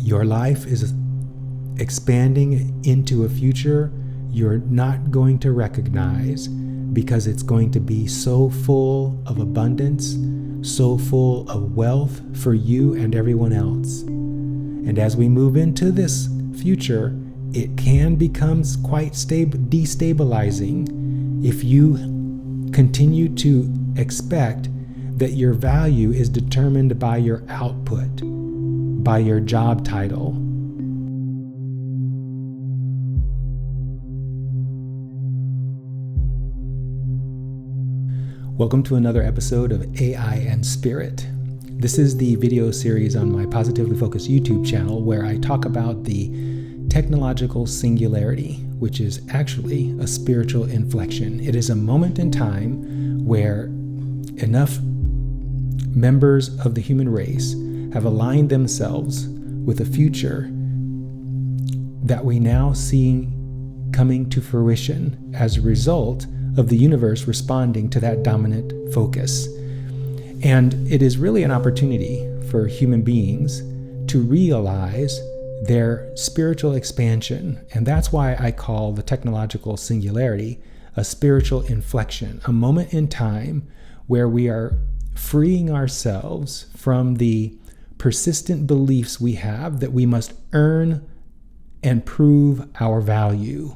Your life is expanding into a future you're not going to recognize, because it's going to be so full of abundance, so full of wealth for you and everyone else. And as we move into this future, it can become quite destabilizing if you continue to expect that your value is determined by your output, by your job title. Welcome to another episode of AI and Spirit. This is the video series on my Positively Focused YouTube channel where I talk about the technological singularity, which is actually a spiritual inflection. It is a moment in time where enough members of the human race have aligned themselves with a future that we now see coming to fruition as a result of the universe responding to that dominant focus. And it is really an opportunity for human beings to realize their spiritual expansion. And that's why I call the technological singularity a spiritual inflection, a moment in time where we are freeing ourselves from the persistent beliefs we have that we must earn and prove our value.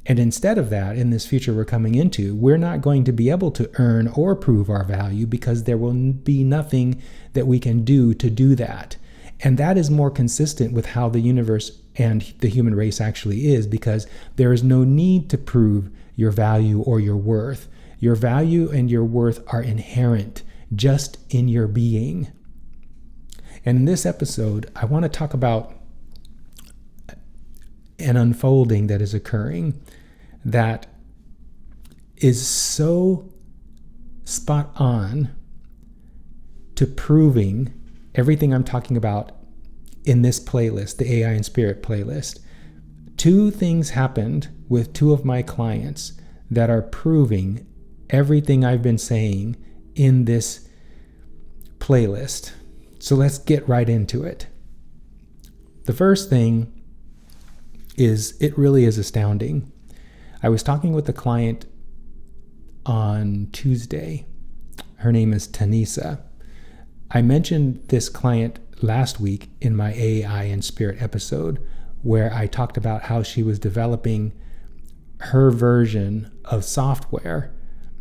And instead of that, in this future we're coming into, we're not going to be able to earn or prove our value because there will be nothing that we can do to do that. And that is more consistent with how the universe and the human race actually is, because there is no need to prove your value or your worth. Your value and your worth are inherent just in your being. And in this episode, I want to talk about an unfolding that is occurring that is so spot on to proving everything I'm talking about in this playlist, the AI and Spirit playlist. Two things happened with two of my clients that are proving everything I've been saying in this playlist. So let's get right into it. The first thing is, it really is astounding. I was talking with a client on Tuesday. Her name is Tanisa. I mentioned this client last week in my AI and Spirit episode, where I talked about how she was developing her version of software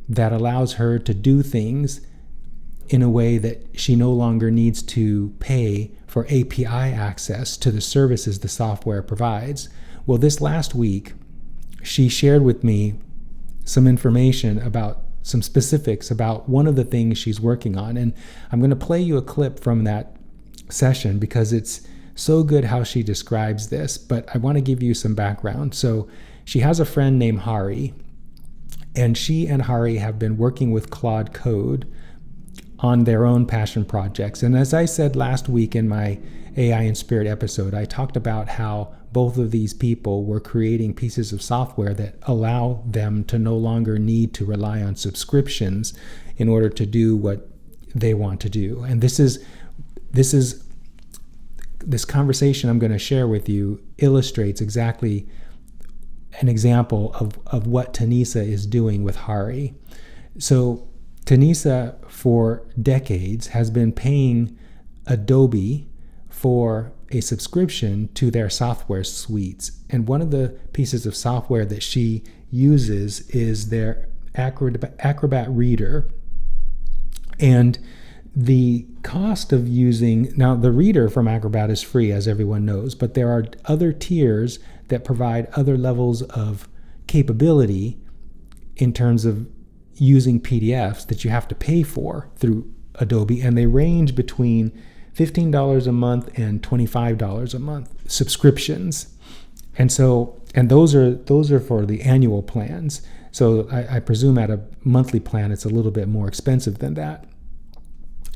that allows her to do things in a way that she no longer needs to pay for API access to the services the software provides. Well, this last week, she shared with me some information about some specifics about one of the things she's working on. And I'm going to play you a clip from that session because it's so good how she describes this, but I want to give you some background. So she has a friend named Hari, and she and Hari have been working with Claude Code on their own passion projects. And as I said last week in my AI and Spirit episode, I talked about how both of these people were creating pieces of software that allow them to no longer need to rely on subscriptions in order to do what they want to do. And this conversation I'm going to share with you illustrates exactly an example of what Tanisa is doing with Hari. So Tanisa, for decades, has been paying Adobe for a subscription to their software suites. And one of the pieces of software that she uses is their Acrobat Reader. And the cost of using, now the reader from Acrobat is free, as everyone knows, but there are other tiers that provide other levels of capability in terms of using PDFs that you have to pay for through Adobe, and they range between $15 a month and $25 a month subscriptions. And those are for the annual plans. So I presume at a monthly plan it's a little bit more expensive than that.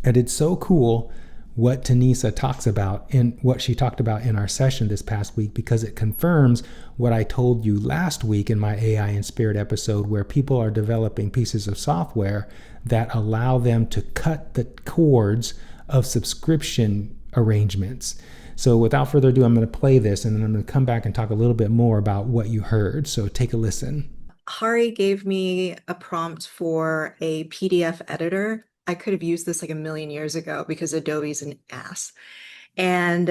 And it's so cool what Tanisa talks about and what she talked about in our session this past week, because it confirms what I told you last week in my AI and Spirit episode, where people are developing pieces of software that allow them to cut the cords of subscription arrangements. So without further ado, I'm going to play this and then I'm going to come back and talk a little bit more about what you heard. So take a listen. Hari gave me a prompt for a PDF editor. I could have used this like a million years ago because Adobe's an ass. And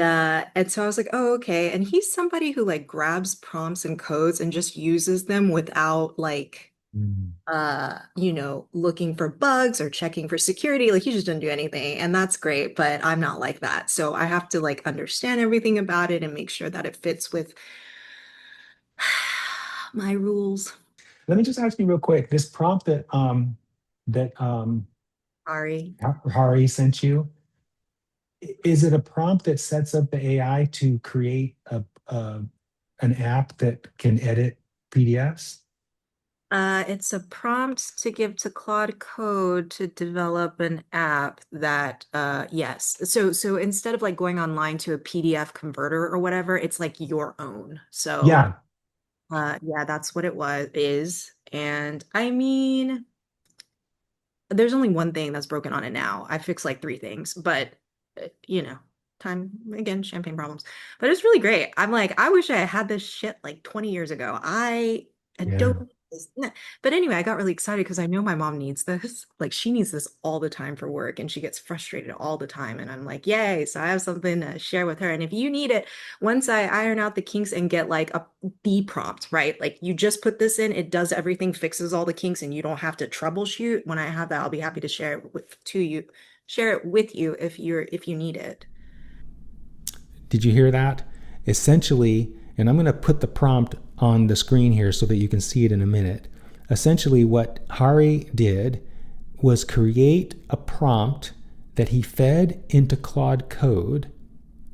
so I was like, oh, okay. And he's somebody who like grabs prompts and codes and just uses them without like looking for bugs or checking for security. Like he just doesn't do anything. And that's great, but I'm not like that. So I have to like understand everything about it and make sure that it fits with my rules. Let me just ask you real quick. This prompt that Sorry. Hari sent you, is it a prompt that sets up the AI to create an app that can edit PDFs? It's a prompt to give to Claude Code to develop an app that, yes. So instead of like going online to a PDF converter or whatever, it's like your own. So, Yeah, yeah, that's what is. And I mean, there's only one thing that's broken on it now. I fixed like three things, but you know, time again, champagne problems. But it's really great. I'm like, I wish I had this shit like 20 years ago. yeah. Adobe nah. But anyway, I got really excited because I know my mom needs this. Like she needs this all the time for work and she gets frustrated all the time. And I'm like, yay, so I have something to share with her. And if you need it, once I iron out the kinks and get like a B prompt, right? Like you just put this in, it does everything, fixes all the kinks, and you don't have to troubleshoot. When I have that, I'll be happy to share it with you if you need it. Did you hear that? Essentially, and I'm going to put the prompt on the screen here so that you can see it in a minute. Essentially, what Hari did was create a prompt that he fed into Claude Code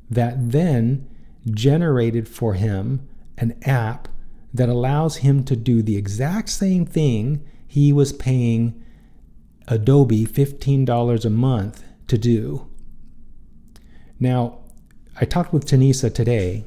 that then generated for him an app that allows him to do the exact same thing he was paying Adobe $15 a month to do. Now, I talked with Tanisa today.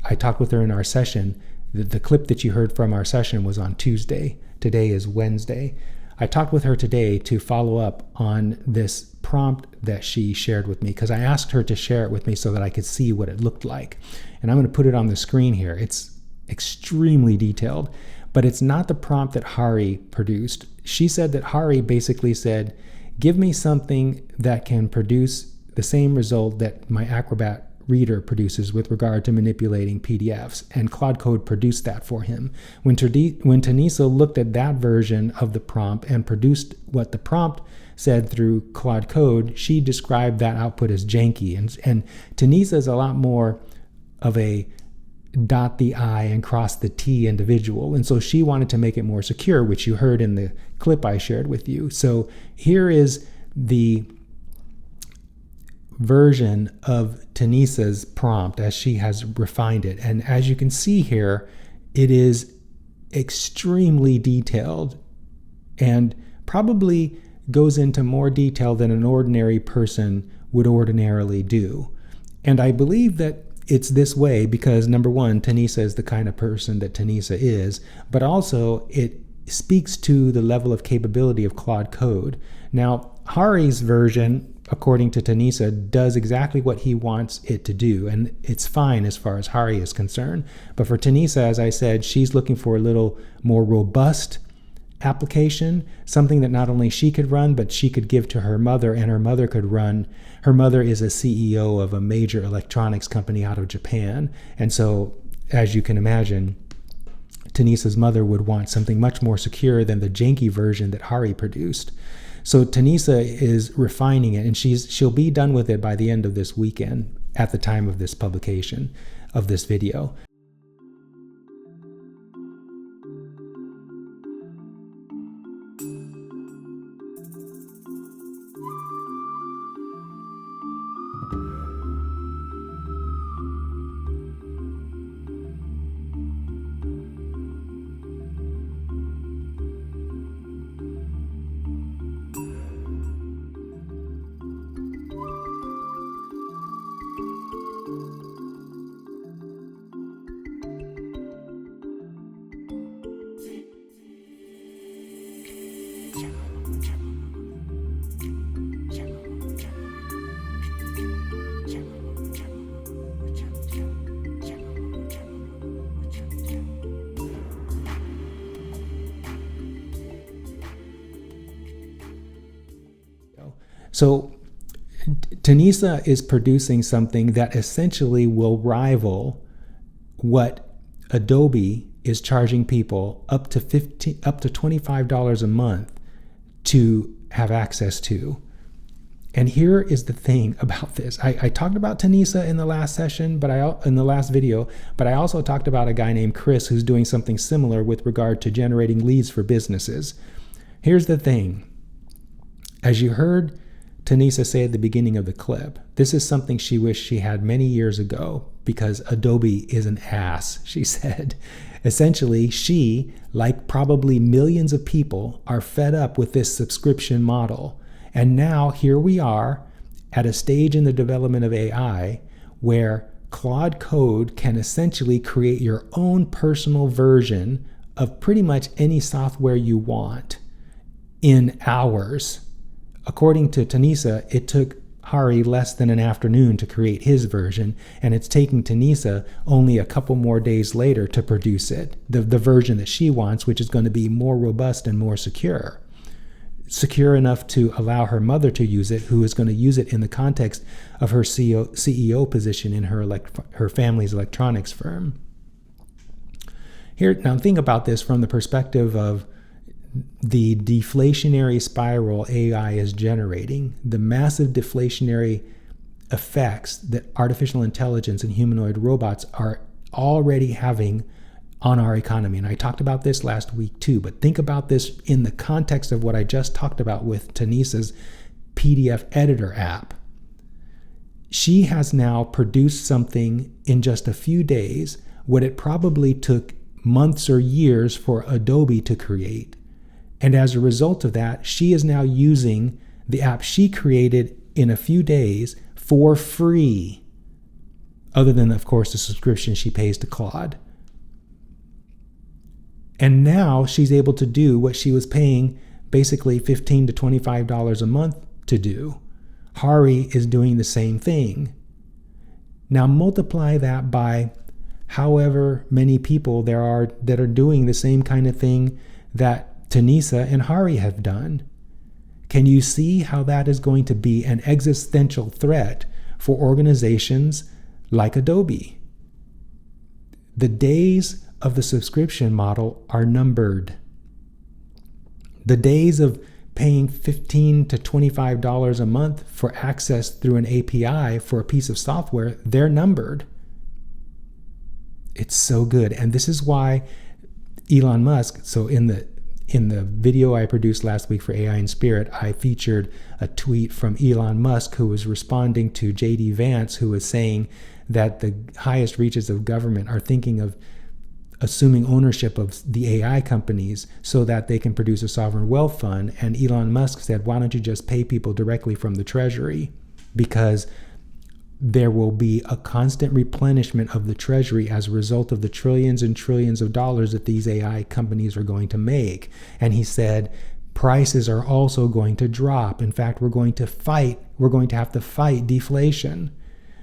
I talked with her in our session. The clip that you heard from our session was on Tuesday. Today is Wednesday. I talked with her today to follow up on this prompt that she shared with me because I asked her to share it with me so that I could see what it looked like. And I'm going to put it on the screen here. It's extremely detailed, but it's not the prompt that Hari produced. She said that Hari basically said, give me something that can produce the same result that my Acrobat Reader produces with regard to manipulating PDFs, and Claude Code produced that for him. When Tanisa looked at that version of the prompt and produced what the prompt said through Claude Code, she described that output as janky. And Tanisa is a lot more of a dot the I and cross the T individual. And so she wanted to make it more secure, which you heard in the clip I shared with you. So here is the version of Tanisa's prompt as she has refined it. And as you can see here, it is extremely detailed and probably goes into more detail than an ordinary person would ordinarily do. And I believe that it's this way because, number one, Tanisa is the kind of person that Tanisa is, but also it speaks to the level of capability of Claude Code. Now, Hari's version, according to Tanisa, does exactly what he wants it to do, and it's fine as far as Hari is concerned. But for Tanisa, as I said, she's looking for a little more robust application, something that not only she could run, but she could give to her mother, and her mother could run. Her mother is a CEO of a major electronics company out of Japan, and so, as you can imagine, Tanisa's mother would want something much more secure than the janky version that Hari produced. So Tanisa is refining it, and she'll be done with it by the end of this weekend at the time of this publication of this video. So Tanisa is producing something that essentially will rival what Adobe is charging people up to $25 a month to have access to. And here is the thing about this. I talked about Tanisa in the last session, in the last video, but I also talked about a guy named Chris who's doing something similar with regard to generating leads for businesses. Here's the thing. As you heard Tanisa say at the beginning of the clip, this is something she wished she had many years ago because Adobe is an ass, she said. Essentially, she, like probably millions of people, are fed up with this subscription model. And now here we are at a stage in the development of AI where Claude Code can essentially create your own personal version of pretty much any software you want in hours. According to Tanisa, it took Hari less than an afternoon to create his version, and it's taking Tanisa only a couple more days later to produce it, the version that she wants, which is going to be more robust and more secure enough to allow her mother to use it, who is going to use it in the context of her CEO position in her family's electronics firm. Here, now think about this from the perspective of the deflationary spiral AI is generating, the massive deflationary effects that artificial intelligence and humanoid robots are already having on our economy. And I talked about this last week too, but think about this in the context of what I just talked about with Tanisa's PDF editor app. She has now produced something in just a few days, what it probably took months or years for Adobe to create. And as a result of that, she is now using the app she created in a few days for free, other than, of course, the subscription she pays to Claude. And now she's able to do what she was paying basically $15 to $25 a month to do. Hari is doing the same thing. Now multiply that by however many people there are that are doing the same kind of thing that Tanisa and Hari have done. Can you see how that is going to be an existential threat for organizations like Adobe? The days of the subscription model are numbered. The days of paying $15 to $25 a month for access through an API for a piece of software, they're numbered. It's so good. And this is why Elon Musk, so in the video I produced last week for AI in Spirit, I featured a tweet from Elon Musk who was responding to J.D. Vance, who was saying that the highest reaches of government are thinking of assuming ownership of the AI companies so that they can produce a sovereign wealth fund. And Elon Musk said, why don't you just pay people directly from the treasury? Because there will be a constant replenishment of the treasury as a result of the trillions and trillions of dollars that these AI companies are going to make. And he said, prices are also going to drop. In fact, we're going to have to fight deflation.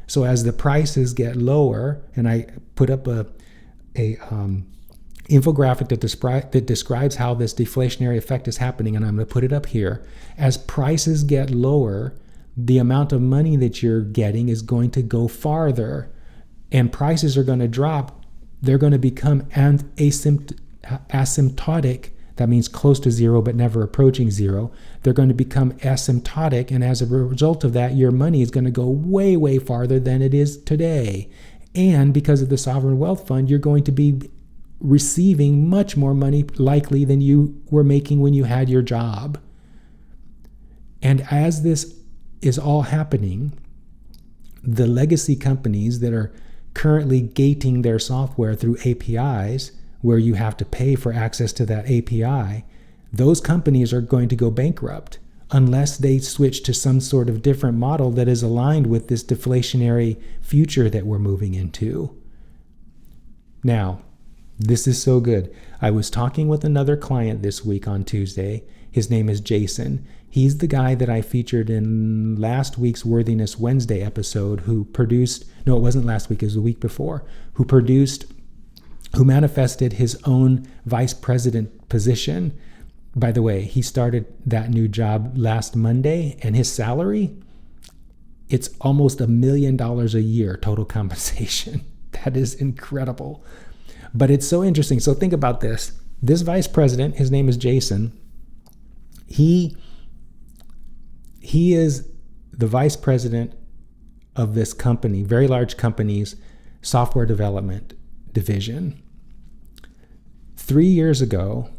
So as the prices get lower, and I put up a infographic that describes how this deflationary effect is happening, and I'm going to put it up here. As prices get lower, the amount of money that you're getting is going to go farther, and prices are going to drop. They're going to become asymptotic. That means close to zero, but never approaching zero. They're going to become asymptotic, and as a result of that, your money is going to go way, way farther than it is today. And because of the sovereign wealth fund, you're going to be receiving much more money likely than you were making when you had your job. And as this is all happening, the legacy companies that are currently gating their software through APIs, where you have to pay for access to that API, those companies are going to go bankrupt unless they switch to some sort of different model that is aligned with this deflationary future that we're moving into. Now, this is so good. I was talking with another client this week on Tuesday. His name is Jason. He's the guy that I featured in last week's Worthiness Wednesday episode who it wasn't last week, it was the week before, who manifested his own vice president position By the way, he started that new job last Monday, and his salary, it's almost $1 million a year total compensation. That is incredible. But it's so interesting. So think about this. This vice president, his name is Jason. He is the vice president of this company, very large company's software development division. 3 years ago,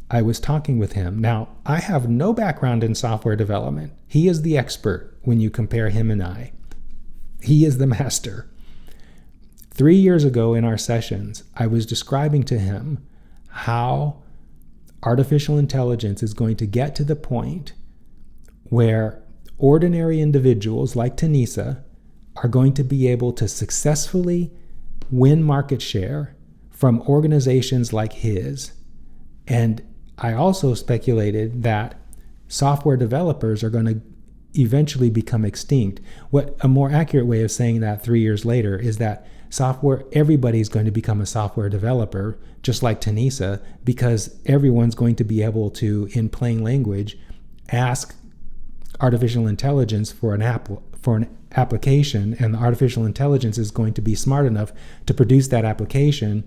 I was talking with him. Now, I have no background in software development. He is the expert when you compare him and I. He is the master. 3 years ago in our sessions, I was describing to him how artificial intelligence is going to get to the point where ordinary individuals like Tanisa are going to be able to successfully win market share from organizations like his. And I also speculated that software developers are going to eventually become extinct. What a more accurate way of saying that 3 years later is that everybody's going to become a software developer, just like Tanisa, because everyone's going to be able to, in plain language, ask artificial intelligence for an application, and the artificial intelligence is going to be smart enough to produce that application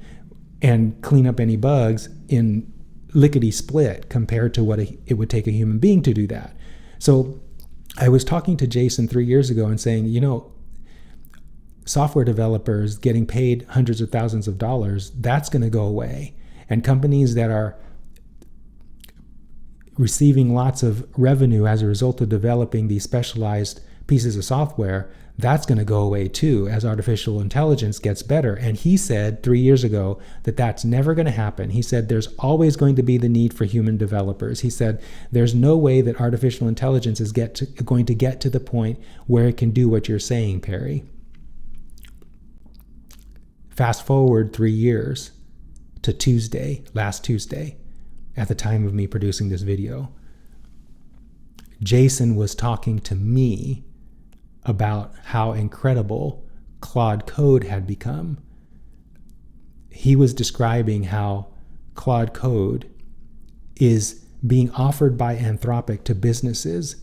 and clean up any bugs in lickety split compared to what it would take a human being to do that. So I was talking to Jason 3 years ago and saying, software developers getting paid hundreds of thousands of dollars, that's going to go away. And companies that are receiving lots of revenue as a result of developing these specialized pieces of software, that's going to go away too as artificial intelligence gets better. And he said 3 years ago that that's never going to happen. He said there's always going to be the need for human developers. He said there's no way that artificial intelligence is going to get to the point where it can do what you're saying, Perry. Fast forward 3 years to last Tuesday, at the time of me producing this video. Jason was talking to me about how incredible Claude Code had become. He was describing how Claude Code is being offered by Anthropic to businesses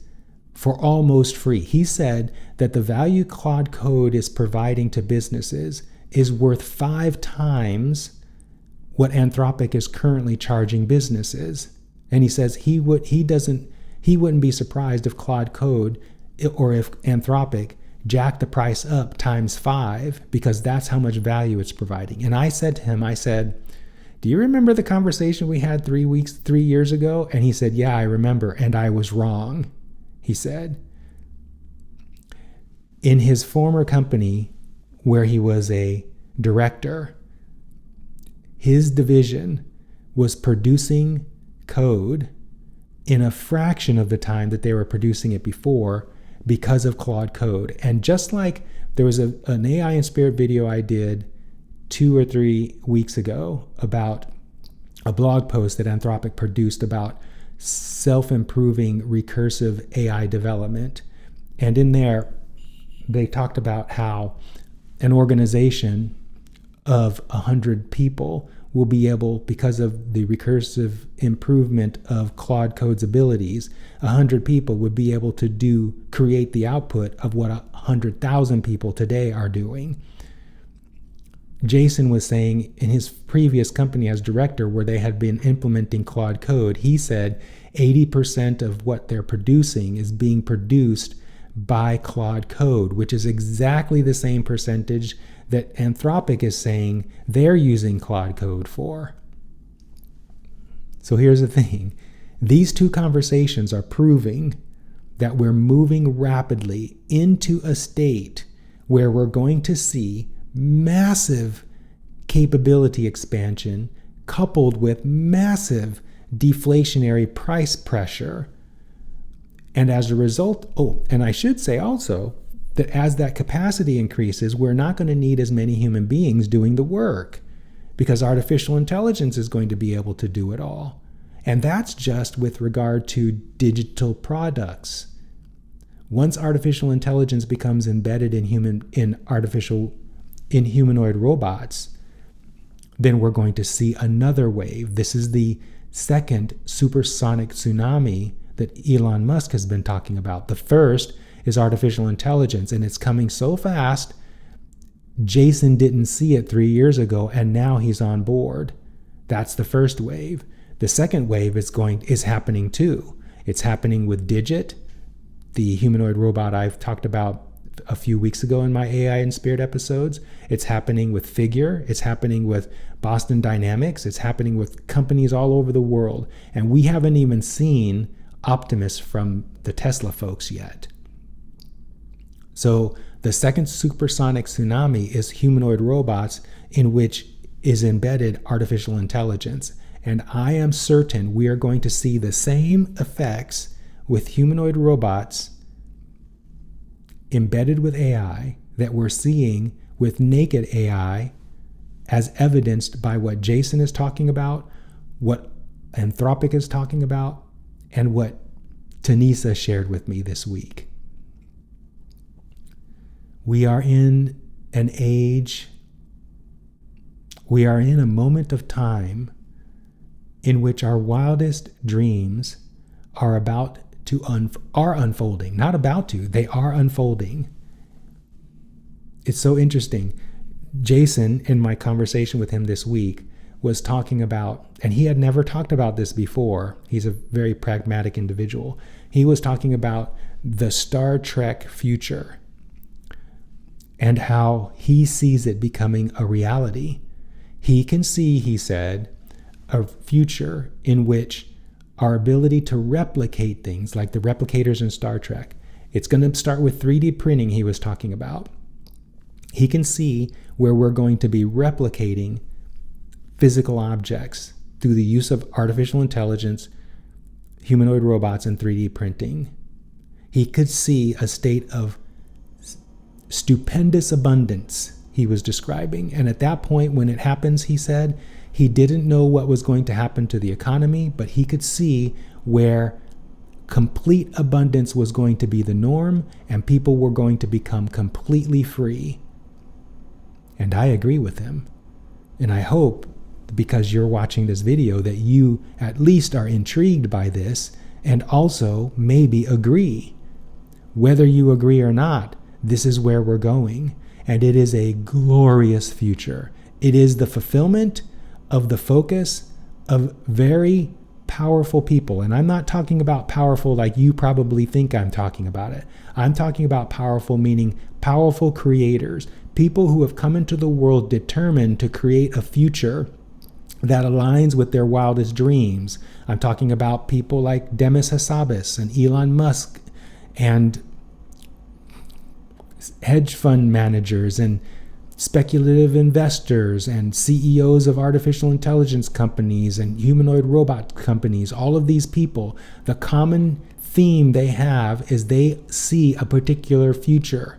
for almost free. He said that the value Claude Code is providing to businesses is worth 5 times what Anthropic is currently charging businesses. And he says he wouldn't be surprised if Claude Code or if Anthropic jacked the price up times 5, because that's how much value it's providing. And I said to him, do you remember the conversation we had 3 years ago? And he said, yeah, I remember. And I was wrong, he said. In his former company, where he was a director, his division was producing code in a fraction of the time that they were producing it before because of Claude Code. And just like there was an AI in Spirit video I did 2 or 3 weeks ago about a blog post that Anthropic produced about self-improving recursive AI development. And in there, they talked about how an organization of 100 people will be able, because of the recursive improvement of Claude Code's abilities, 100 people would be able to create the output of what 100,000 people today are doing. Jason was saying in his previous company as director, where they had been implementing Claude Code, he said 80% of what they're producing is being produced by Claude Code, which is exactly the same percentage that Anthropic is saying they're using Claude Code for. So here's the thing. These two conversations are proving that we're moving rapidly into a state where we're going to see massive capability expansion coupled with massive deflationary price pressure. And as a result, and I should say also that as that capacity increases, we're not going to need as many human beings doing the work, because artificial intelligence is going to be able to do it all. And that's just with regard to digital products. Once artificial intelligence becomes embedded in humanoid robots, then we're going to see another wave. This is the second supersonic tsunami that Elon Musk has been talking about. The first is artificial intelligence, and it's coming so fast. Jason didn't see it 3 years ago, and now he's on board. That's the first wave. The second wave is happening too. It's happening with Digit, the humanoid robot I've talked about a few weeks ago in my AI Inspired episodes. It's happening with Figure. It's happening with Boston Dynamics. It's happening with companies all over the world. And we haven't even seen Optimus from the Tesla folks yet. So the second supersonic tsunami is humanoid robots in which is embedded artificial intelligence. And I am certain we are going to see the same effects with humanoid robots embedded with AI that we're seeing with naked AI, as evidenced by what Jason is talking about, what Anthropic is talking about, and what Tanisa shared with me this week. We are in an age, we are in a moment of time in which our wildest dreams are unfolding. Not about to, they are unfolding. It's so interesting. Jason, in my conversation with him this week, was talking about, and he had never talked about this before. He's a very pragmatic individual. He was talking about the Star Trek future and how he sees it becoming a reality. He can see, he said, a future in which our ability to replicate things like the replicators in Star Trek, it's going to start with 3D printing, he was talking about. He can see where we're going to be replicating physical objects through the use of artificial intelligence, humanoid robots, and 3D printing. He could see a state of stupendous abundance, he was describing. And at that point, when it happens, he said, he didn't know what was going to happen to the economy, but he could see where complete abundance was going to be the norm and people were going to become completely free. And I agree with him. And I hope, because you're watching this video, that you at least are intrigued by this and also maybe agree. Whether you agree or not, this is where we're going. And it is a glorious future. It is the fulfillment of the focus of very powerful people. And I'm not talking about powerful like you probably think I'm talking about it. I'm talking about powerful meaning powerful creators, people who have come into the world determined to create a future that aligns with their wildest dreams. I'm talking about people like Demis Hassabis and Elon Musk and hedge fund managers and speculative investors and CEOs of artificial intelligence companies and humanoid robot companies. All of these people, the common theme they have is they see a particular future,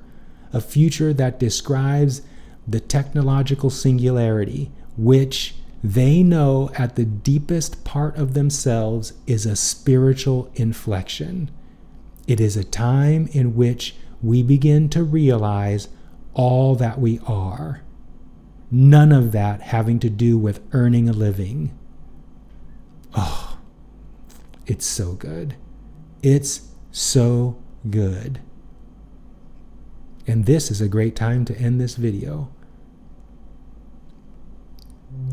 a future that describes the technological singularity, which they know at the deepest part of themselves is a spiritual inflection. It is a time in which we begin to realize all that we are. None of that having to do with earning a living. Oh, it's so good. It's so good. And this is a great time to end this video.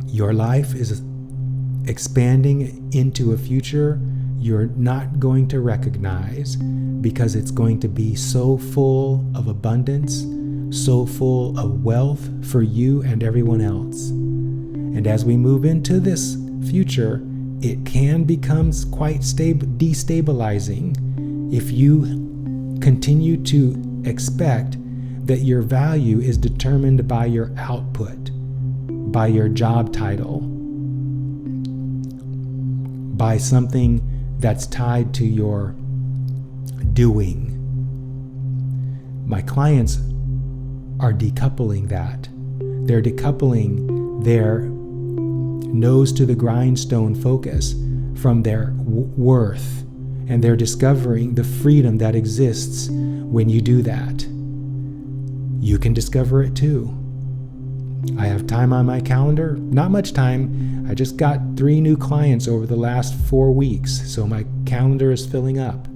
Your life is expanding into a future you're not going to recognize because it's going to be so full of abundance, so full of wealth for you and everyone else. And as we move into this future, it can become quite destabilizing if you continue to expect that your value is determined by your output, by your job title, by something that's tied to your doing. My clients are decoupling that. They're decoupling their nose to the grindstone focus from their worth, and they're discovering the freedom that exists when you do that. You can discover it too. I have time on my calendar. Not much time. I just got 3 new clients over the last 4 weeks, so my calendar is filling up.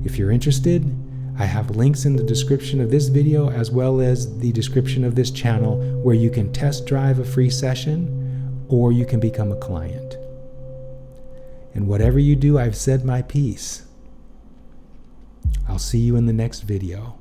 If you're interested, I have links in the description of this video as well as the description of this channel where you can test drive a free session or you can become a client. And whatever you do, I've said my piece. I'll see you in the next video.